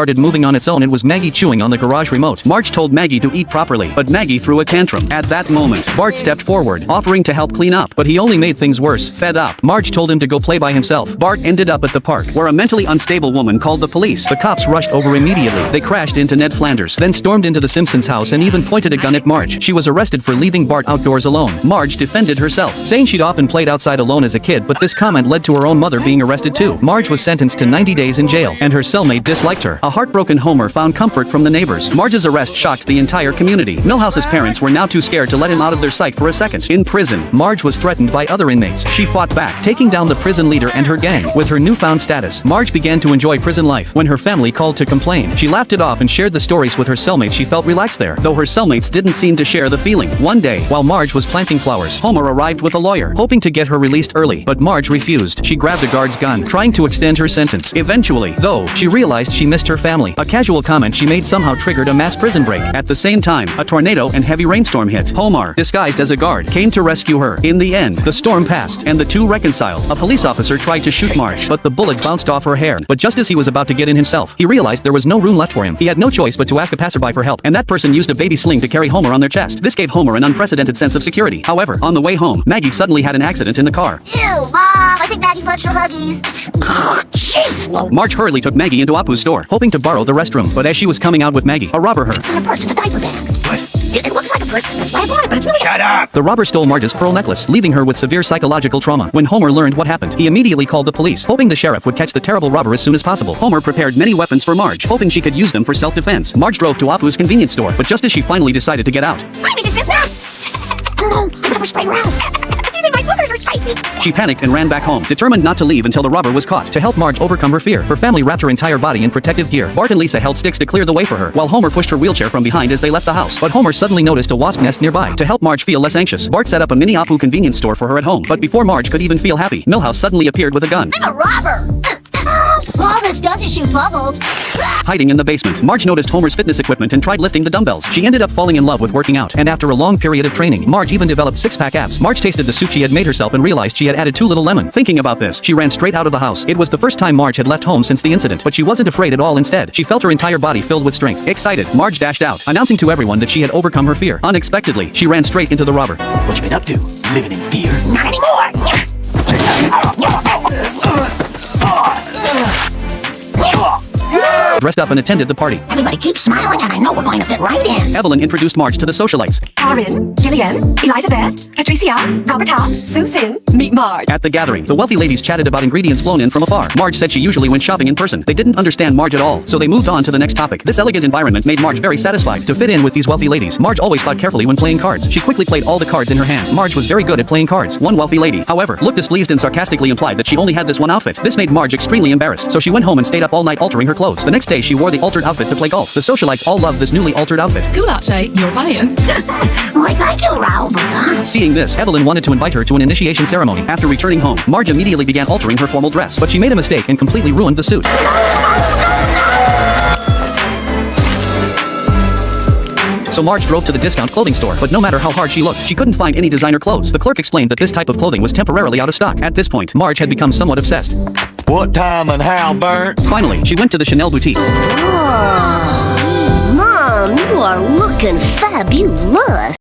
started moving on its own. It was Maggie chewing on the garage remote. Marge told Maggie to eat properly, but Maggie threw a tantrum. At that moment, Bart stepped forward, offering to help clean up, but he only made things worse. Fed up, Marge told him to go play by himself. Bart ended up at the park, where a mentally unstable woman called the police. The cops rushed over immediately. They crashed into Ned Flanders, then stormed into the Simpsons house and even pointed a gun at Marge. She was arrested for leaving Bart outdoors alone. Marge defended herself, saying she'd often played outside alone as a kid, but this comment led to her own mother being arrested too. Marge was sentenced to 90 days in jail, and her cellmate disliked her. A heartbroken Homer found comfort from the neighbors. Marge's arrest shocked the entire community. Milhouse's parents were now too scared to let him out of their sight for a second. In prison, Marge was threatened by other inmates. She fought back, taking down the prison leader and her gang. With her newfound status, Marge began to enjoy prison life. When her family called to complain, she laughed it off and shared the stories with her cellmates. She felt relaxed there, though her cellmates didn't seem to share the feeling. One day, while Marge was planting flowers, Homer arrived with a lawyer, hoping to get her released early, but Marge refused. She grabbed a guard's gun, trying to extend her sentence. Eventually, though, she realized she missed her family. A casual comment she made somehow triggered a mass prison break. At the same time, a tornado and heavy rainstorm hit. Homer, disguised as a guard, came to rescue her. In the end, the storm passed, and the two reconciled. A police officer tried to shoot Marge, but the bullet bounced off her hair. But just as he was about to get in himself, he realized there was no room left for him. He had no choice but to ask a passerby for help, and that person used a baby sling to carry Homer on their chest. This gave Homer an unprecedented sense of security. However, on the way home, Maggie suddenly had an accident in the car. Ew, Mom, I think Maggie flushed her huggies. Jeez, Marge hurriedly took Maggie into Apu's store, hoping to borrow the restroom, but as she was coming out with Maggie, a robber her. It's not a purse, it's a diaper bag. What? It looks like a purse, that's why I bought it, but it's really— Shut up! The robber stole Marge's pearl necklace, leaving her with severe psychological trauma. When Homer learned what happened, he immediately called the police, hoping the sheriff would catch the terrible robber as soon as possible. Homer prepared many weapons for Marge, hoping she could use them for self-defense. Marge drove to Apu's convenience store, but just as she finally decided to get out, Hi, Mrs. Simpson! Oh no, I'm gonna spray around. Even my boogers are spicy. she panicked and ran back home, determined not to leave until the robber was caught. To help Marge overcome her fear, her family wrapped her entire body in protective gear. Bart and Lisa held sticks to clear the way for her, while Homer pushed her wheelchair from behind as they left the house. But Homer suddenly noticed a wasp nest nearby. To help Marge feel less anxious, Bart set up a mini Apu convenience store for her at home. But before Marge could even feel happy, Milhouse suddenly appeared with a gun. I'm a robber! All this does is shoot bubbles. Hiding in the basement, Marge noticed Homer's fitness equipment and tried lifting the dumbbells. She ended up falling in love with working out, and after a long period of training, Marge even developed six-pack abs. Marge tasted the soup she had made herself and realized she had added too little lemon. Thinking about this, she ran straight out of the house. It was the first time Marge had left home since the incident, but she wasn't afraid at all. Instead, she felt her entire body filled with strength. Excited, Marge dashed out, announcing to everyone that she had overcome her fear. Unexpectedly, she ran straight into the robber. What you been up to? Living in fear? Not anymore! Dressed up and attended the party. Everybody keep smiling and I know we're going to fit right in. Evelyn introduced Marge to the socialites. Karen, Gillian, Elizabeth, Patricia, Roberta, Susan, meet Marge. At the gathering, the wealthy ladies chatted about ingredients flown in from afar. Marge said she usually went shopping in person. They didn't understand Marge at all, so they moved on to the next topic. This elegant environment made Marge very satisfied. To fit in with these wealthy ladies, Marge always thought carefully when playing cards. She quickly played all the cards in her hand. Marge was very good at playing cards. One wealthy lady, however, looked displeased and sarcastically implied that she only had this one outfit. This made Marge extremely embarrassed, so she went home and stayed up all night altering her clothes. The next day, she wore the altered outfit to play golf. The socialites all loved this newly altered outfit. Cool actually, you're buying. Why thank you, Roberta. Seeing this, Evelyn wanted to invite her to an initiation ceremony. After returning home, Marge immediately began altering her formal dress, but she made a mistake and completely ruined the suit. So Marge drove to the discount clothing store, but no matter how hard she looked, she couldn't find any designer clothes. The clerk explained that this type of clothing was temporarily out of stock. At this point, Marge had become somewhat obsessed. What time and how, Bert? Finally, she went to the Chanel boutique. Oh, Mom, you are looking fabulous.